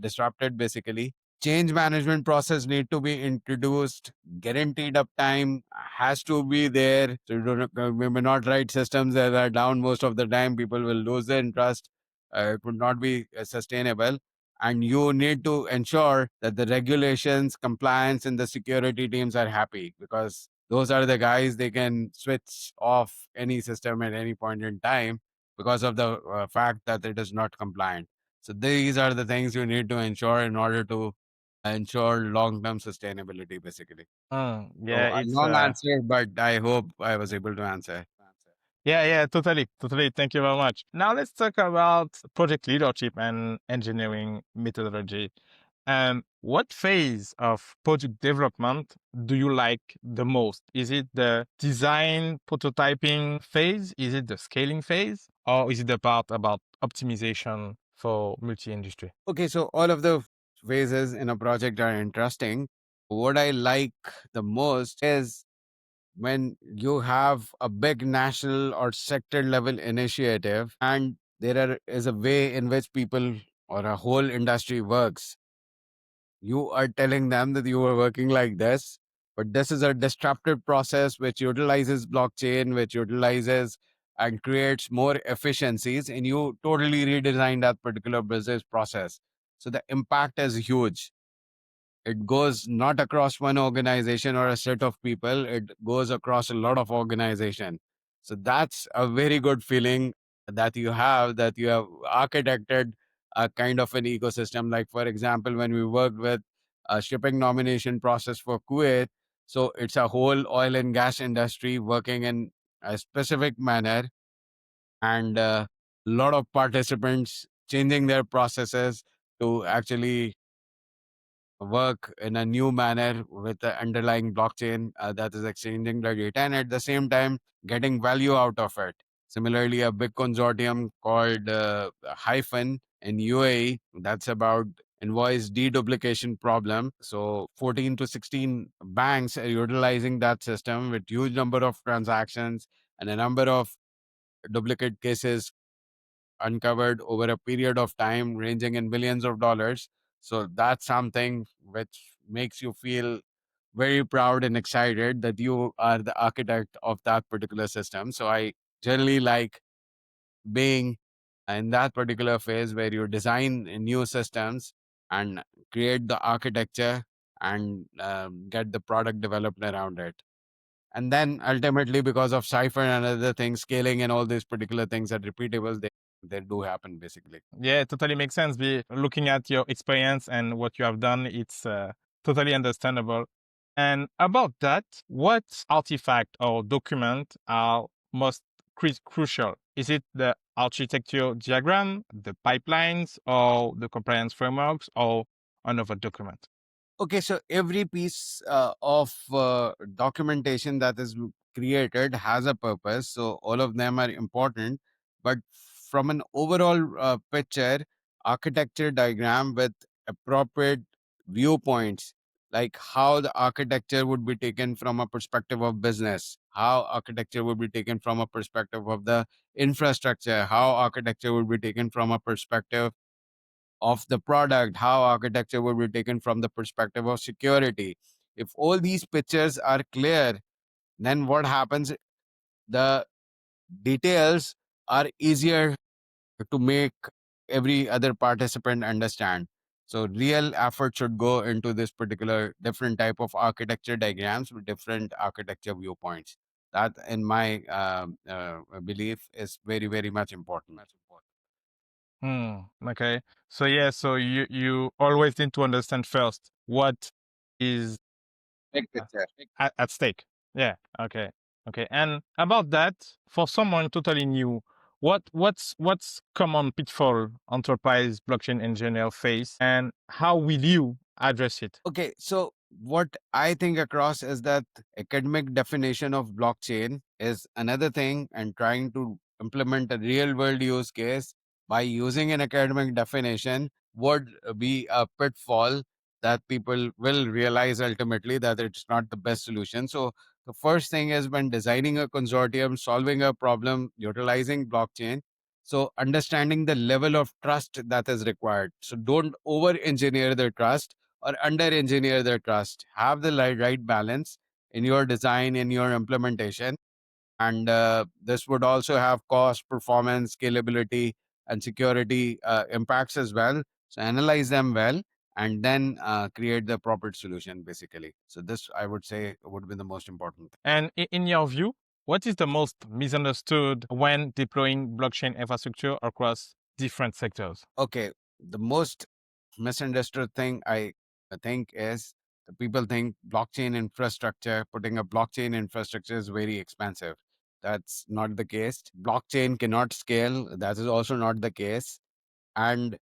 disrupted basically. Change management process need to be introduced. Guaranteed uptime has to be there. So you don't, we may not write systems that are down most of the time. People will lose their interest. It would not be sustainable. And you need to ensure that the regulations, compliance, and the security teams are happy, because those are the guys, they can switch off any system at any point in time because of the fact that it is not compliant. So these are the things you need to ensure in order to ensure long-term sustainability, basically. So Yeah, a it's long answer, but I hope I was able to answer. yeah, yeah, totally, totally. Thank you very much. Now let's talk about project leadership and engineering methodology. What phase of project development do you like the most? Is it the design prototyping phase? Is it the scaling phase? Or is it the part about optimization for multi-industry? Okay, so all of the phases in a project are interesting. What I like the most is when you have a big national or sector level initiative, and is a way in which people or a whole industry works. You are telling them that you are working like this, but this is a disruptive process which utilizes blockchain, which utilizes and creates more efficiencies, and you totally redesign that particular business process. So the impact is huge. It goes not across one organization or a set of people, it goes across a lot of organization. So that's a very good feeling that you have, that you have architected a kind of an ecosystem. Like for example, when we worked with a shipping nomination process for Kuwait, so it's a whole oil and gas industry working in a specific manner, and a lot of participants changing their processes to actually work in a new manner with the underlying blockchain that is exchanging the data, and at the same time getting value out of it. Similarly, a big consortium called Hyphen in UAE, that's about invoice deduplication problem. So 14 to 16 banks are utilizing that system with huge number of transactions and a number of duplicate cases uncovered over a period of time ranging in billions of dollars. So that's something which makes you feel very proud and excited that you are the architect of that particular system. So I generally like being in that particular phase where you design new systems and create the architecture and get the product developed around it. And then ultimately, because of Cypher and other things, scaling and all these particular things are repeatable, they do happen basically. Yeah, it totally makes sense. Looking at your experience and what you have done, it's totally understandable. And about that, what artifact or document are most crucial? Is it the architecture diagram, the pipelines, or the compliance frameworks, or another document? Okay, so every piece of documentation that is created has a purpose. So all of them are important. But from an overall picture, architecture diagram with appropriate viewpoints, like how the architecture would be taken from a perspective of business, how architecture would be taken from a perspective of the infrastructure, how architecture would be taken from a perspective of the product, how architecture would be taken from the perspective of security. If all these pictures are clear, then what happens? The details are easier to make every other participant understand. So real effort should go into this particular different type of architecture diagrams with different architecture viewpoints. That, in my belief, is very, very much important. Okay. So yeah, so you always need to understand first what is Big picture. at stake. Yeah. Okay. Okay. And about that, for someone totally new, what's common pitfall enterprise blockchain engineer face, and how will you address it? Okay, so what I think across is that academic definition of blockchain is another thing, and trying to implement a real world use case by using an academic definition would be a pitfall that people will realize ultimately that it's not the best solution. So, the first thing is when designing a consortium, solving a problem, utilizing blockchain. So, understanding the level of trust that is required. So, don't over engineer the trust or under engineer their trust. Have the right balance in your design, in your implementation. And this would also have cost, performance, scalability, and security impacts as well. So analyze them well and then create the appropriate solution basically. So this, I would say, would be the most important. And in your view, what is the most misunderstood when deploying blockchain infrastructure across different sectors? Okay, the most misunderstood thing I think is the people think blockchain infrastructure, putting a blockchain infrastructure is very expensive. That's not the case. Blockchain cannot scale. That is also not the case. And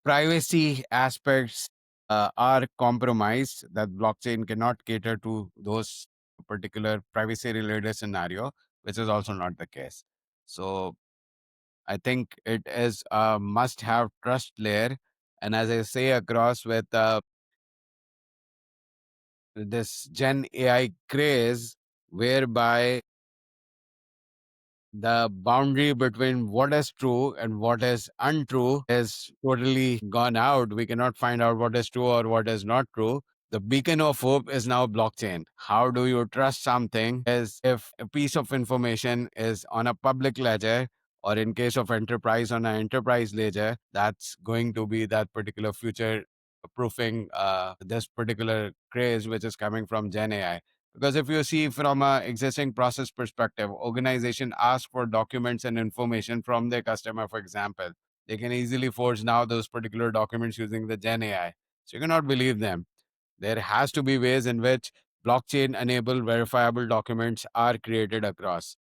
privacy aspects are compromised, that blockchain cannot cater to those particular privacy related scenario, which is also not the case. So I think it is a must have trust layer. And as I say across with this Gen AI craze, whereby the boundary between what is true and what is untrue is totally gone out. We cannot find out what is true or what is not true. The beacon of hope is now blockchain. How do you trust something? Is if a piece of information is on a public ledger, or in case of enterprise on an enterprise ledger, that's going to be that particular future proofing this particular craze which is coming from Gen AI. Because if you see from a existing process perspective, organization ask for documents and information from their customer, for example. They can easily forge now those particular documents using the Gen AI. So you cannot believe them. There has to be ways in which blockchain enabled verifiable documents are created across.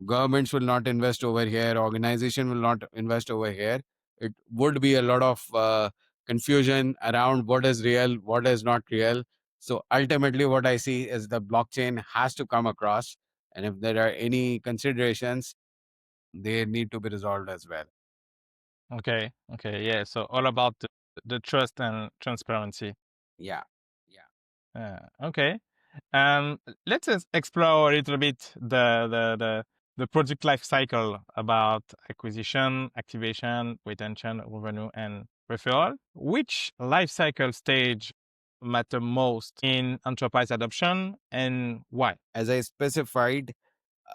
Governments will not invest over here, organization will not invest over here. It would be a lot of confusion around what is real, what is not real. So ultimately, what I see is the blockchain has to come across, and if there are any considerations, they need to be resolved as well. Okay. Okay. Yeah. So all about the trust and transparency. Yeah. Okay. Let's explore a little bit the project life cycle about acquisition, activation, retention, revenue, and referral. Which life cycle stage matter most in enterprise adoption and why? As I specified,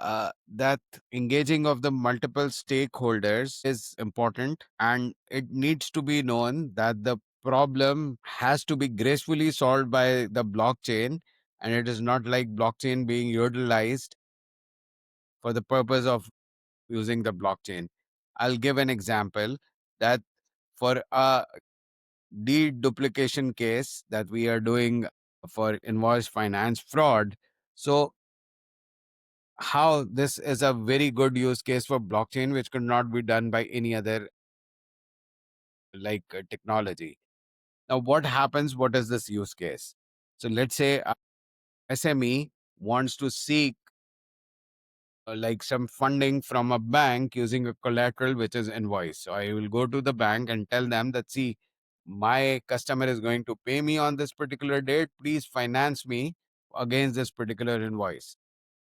that engaging of the multiple stakeholders is important, and it needs to be known that the problem has to be gracefully solved by the blockchain, and it is not like blockchain being utilized for the purpose of using the blockchain. I'll give an example that for a deduplication case that we are doing for invoice finance fraud. So how this is a very good use case for blockchain, which could not be done by any other technology. Now, what happens? What is this use case? So let's say a SME wants to seek some funding from a bank using a collateral which is invoice. So I will go to the bank and tell them that, see, my customer is going to pay me on this particular date. Please finance me against this particular invoice.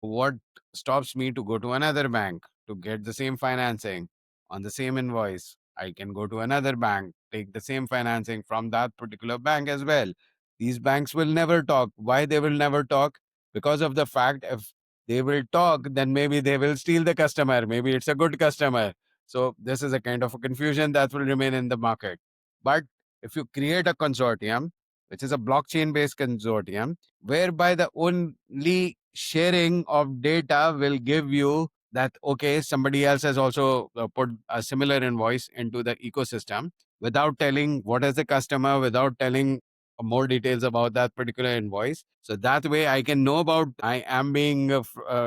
What stops me to go to another bank to get the same financing on the same invoice? I can go to another bank, take the same financing from that particular bank as well. These banks will never talk. Why they will never talk? Because of the fact, if they will talk, then maybe they will steal the customer. Maybe it's a good customer. So this is a kind of a confusion that will remain in the market. But if you create a consortium, which is a blockchain based consortium, whereby the only sharing of data will give you that, okay, somebody else has also put a similar invoice into the ecosystem without telling what is the customer, without telling more details about that particular invoice. So that way I can know about I am being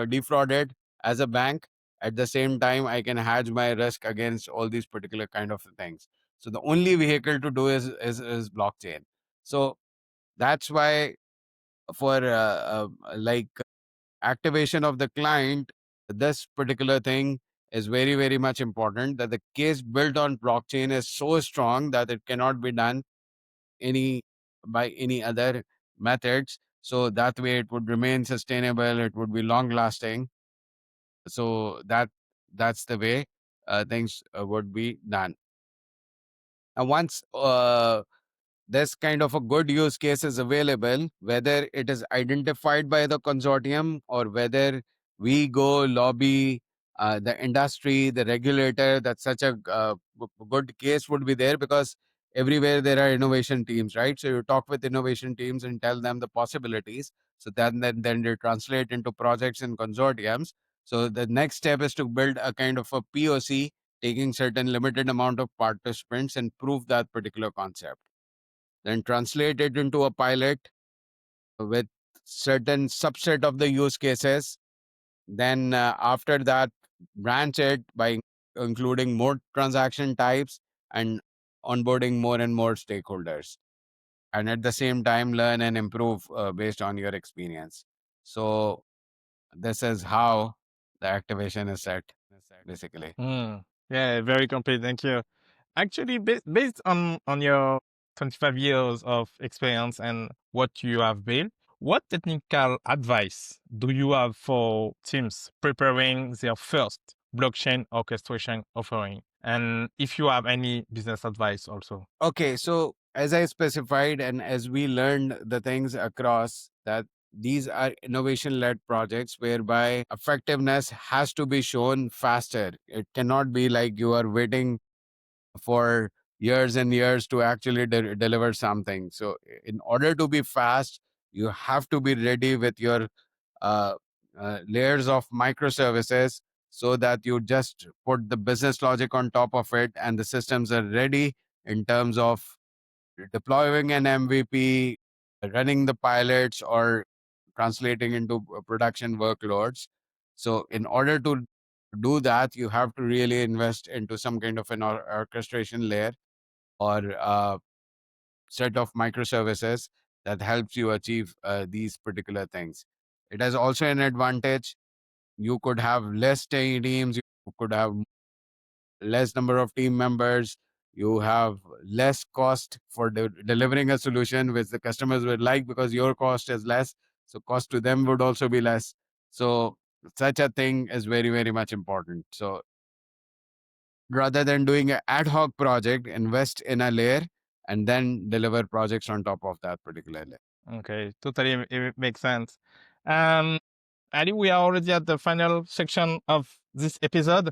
defrauded as a bank. At the same time, I can hedge my risk against all these particular kind of things. So the only vehicle to do is blockchain. So that's why for activation of the client, this particular thing is very, very much important, that the case built on blockchain is so strong that it cannot be done any by any other methods. So that way it would remain sustainable, it would be long lasting. So that's the way things would be done. And once this kind of a good use case is available, whether it is identified by the consortium or whether we go lobby the industry, the regulator, that such a good case would be there, because everywhere there are innovation teams, right? So you talk with innovation teams and tell them the possibilities. So then they translate into projects and consortiums. So the next step is to build a kind of a POC, taking certain limited amount of participants and prove that particular concept, then translate it into a pilot with certain subset of the use cases. Then after that, branch it by including more transaction types and onboarding more and more stakeholders. And at the same time, learn and improve based on your experience. So this is how the activation is set, basically. Hmm. Yeah, very complete. Thank you. Actually, based on your 25 years of experience and what you have built, what technical advice do you have for teams preparing their first blockchain orchestration offering? And if you have any business advice also. Okay, so as I specified, and as we learned the things across, that these are innovation led projects whereby effectiveness has to be shown faster. It cannot be like you are waiting for years and years to actually deliver something. So, in order to be fast, you have to be ready with your uh, layers of microservices, so that you just put the business logic on top of it and the systems are ready in terms of deploying an MVP, running the pilots, or translating into production workloads. So, in order to do that, you have to really invest into some kind of an orchestration layer, or set of microservices that helps you achieve these particular things. It has also an advantage. You could have less teams, you could have less number of team members, you have less cost for delivering a solution which the customers would like because your cost is less. So cost to them would also be less. So such a thing is very, very much important. So rather than doing an ad hoc project, invest in a layer and then deliver projects on top of that particular layer. Okay, totally it makes sense. Um, Ali, we are already at the final section of this episode.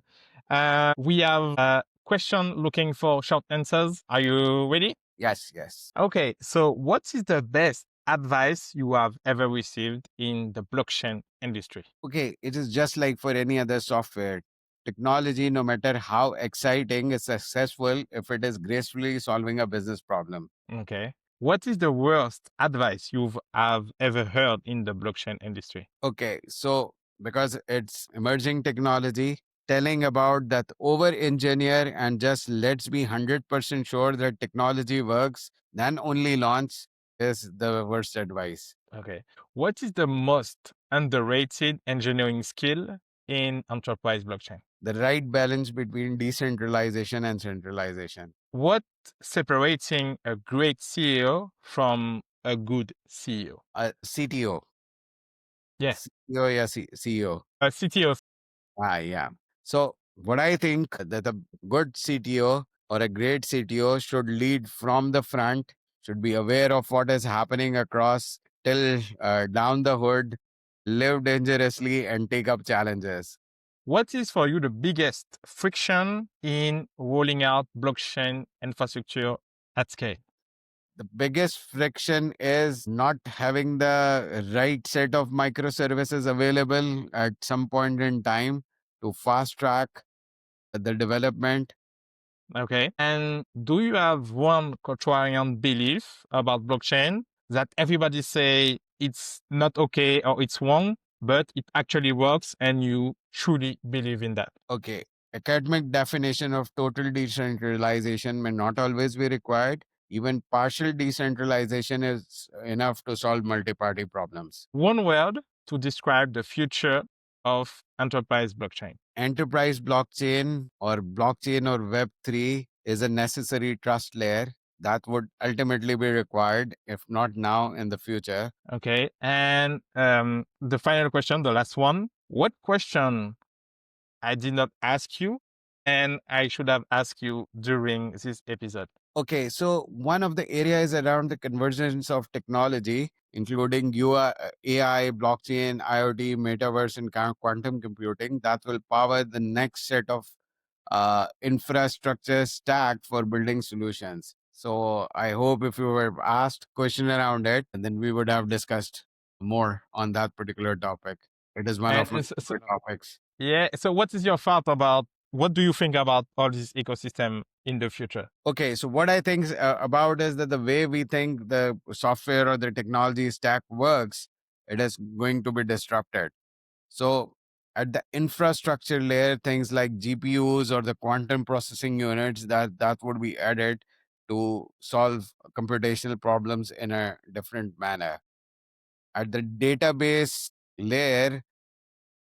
We have a question looking for short answers. Are you ready? Yes, yes. Okay, so what is the best advice you have ever received in the blockchain industry? Okay, it is just like for any other software. Technology, no matter how exciting, is successful if it is gracefully solving a business problem. Okay. What is the worst advice you've have ever heard in the blockchain industry? Okay, so because it's emerging technology, telling about that over engineer and just let's be 100% sure that technology works, then only launch is the worst advice. Okay. What is the most underrated engineering skill in enterprise blockchain? The right balance between decentralization and centralization. What separating a great CEO from a good CEO? CTO, Yeah, CEO, yeah, CEO. a CTO. Yeah. So what I think that a good CTO or a great CTO should lead from the front, should be aware of what is happening across till down the hood, live dangerously and take up challenges. What is for you the biggest friction in rolling out blockchain infrastructure at scale? The biggest friction is not having the right set of microservices available at some point in time to fast track the development. Okay. And do you have one contrarian belief about blockchain that everybody say it's not okay or it's wrong, but it actually works and you truly believe in that? Okay, academic definition of total decentralization may not always be required. Even partial decentralization is enough to solve multi-party problems. One word to describe the future of enterprise blockchain. Enterprise blockchain or Web3 is a necessary trust layer that would ultimately be required, if not now, in the future. Okay. And the final question, the last one. What question I did not ask you and I should have asked you during this episode? Okay, so one of the areas around the convergence of technology, including UI, AI, blockchain, IoT, metaverse, and quantum computing, that will power the next set of infrastructure stack for building solutions. So I hope if you were asked question around it, and then we would have discussed more on that particular topic. It is one And of my favorite topics. yeah, so what is your thought about what do you think about all this ecosystem in the future? Okay, so what I think about is that the way we think the software or the technology stack works, it is going to be disrupted. So at the infrastructure layer, things like GPUs or the quantum processing units that would be added to solve computational problems in a different manner. At the database layer,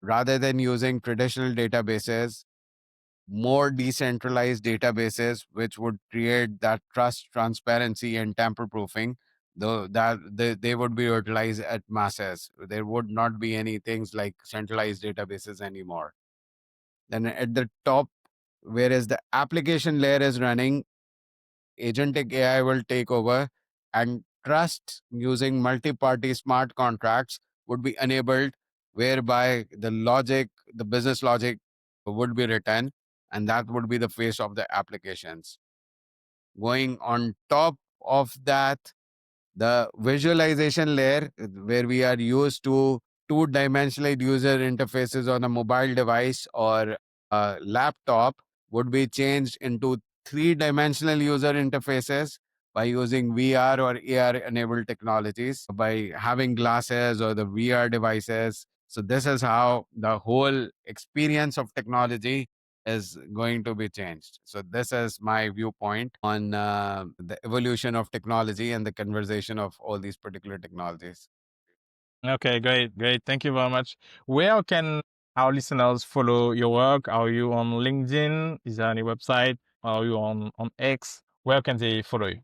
rather than using traditional databases, more decentralized databases which would create that trust, transparency, and tamper proofing, though that they would be utilized at masses. There would not be any things like centralized databases anymore. Then at the top, whereas the application layer is running, agentic AI will take over, and trust using multi-party smart contracts would be enabled, whereby the business logic would be written, and that would be the face of the applications. Going on top of that, the visualization layer, where we are used to two-dimensional user interfaces on a mobile device or a laptop, would be changed into three-dimensional user interfaces by using VR or AR-enabled technologies, by having glasses or the VR devices. So this is how the whole experience of technology is going to be changed. So this is my viewpoint on the evolution of technology and the conversation of all these particular technologies. Okay, great, great. Thank you very much. Where can our listeners follow your work? Are you on LinkedIn? Is there any website? Are you on X? Where can they follow you?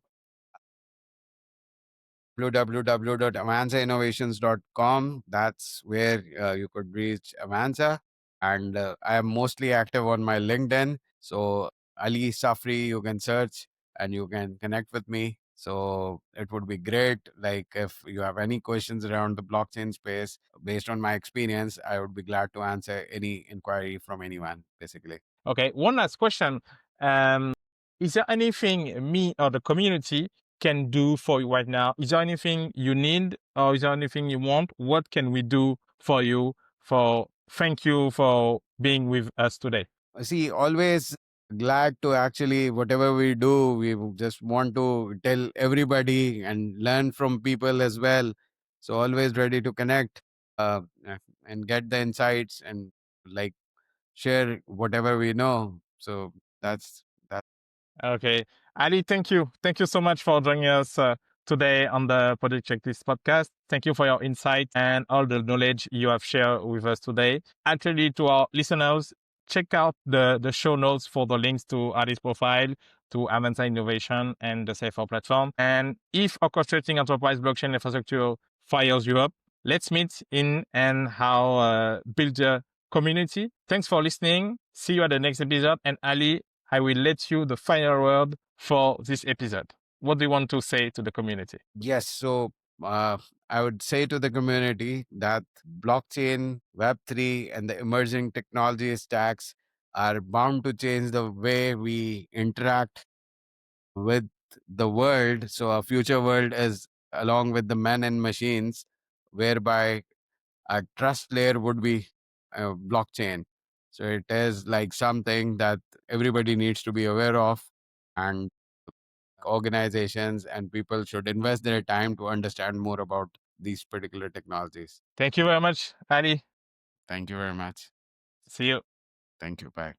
www.avanzainnovations.com. That's where you could reach Avanza. And I am mostly active on my LinkedIn. So, Ali Safri, you can search and you can connect with me. So, it would be great. Like, if you have any questions around the blockchain space, based on my experience, I would be glad to answer any inquiry from anyone, basically. Okay, one last question. Um, is there anything me or the community can do for you right now? Is there anything you need or is there anything you want? What can we do for you? For thank you for being with us today. See, always glad to actually, whatever we do, we just want to tell everybody and learn from people as well. So always ready to connect and get the insights and like share whatever we know. So that's Okay. Ali, thank you. Thank you so much for joining us today on the Project Checklist podcast. Thank you for your insight and all the knowledge you have shared with us today. Actually, to our listeners, check out the show notes for the links to Ali's profile, to Aventza Innovation and the Safer platform. And if orchestrating enterprise blockchain infrastructure fires you up, let's meet in and how build a community. Thanks for listening. See you at the next episode. And Ali, I will let you the final word for this episode. What do you want to say to the community? yes. So uh, I would say to the community that blockchain, Web3, and the emerging technology stacks are bound to change the way we interact with the world. So a future world is along with the men and machines, whereby a trust layer would be blockchain. So it is like something that everybody needs to be aware of, and organizations and people should invest their time to understand more about these particular technologies. Thank you very much, Ali. Thank you very much. See you. Thank you. Bye.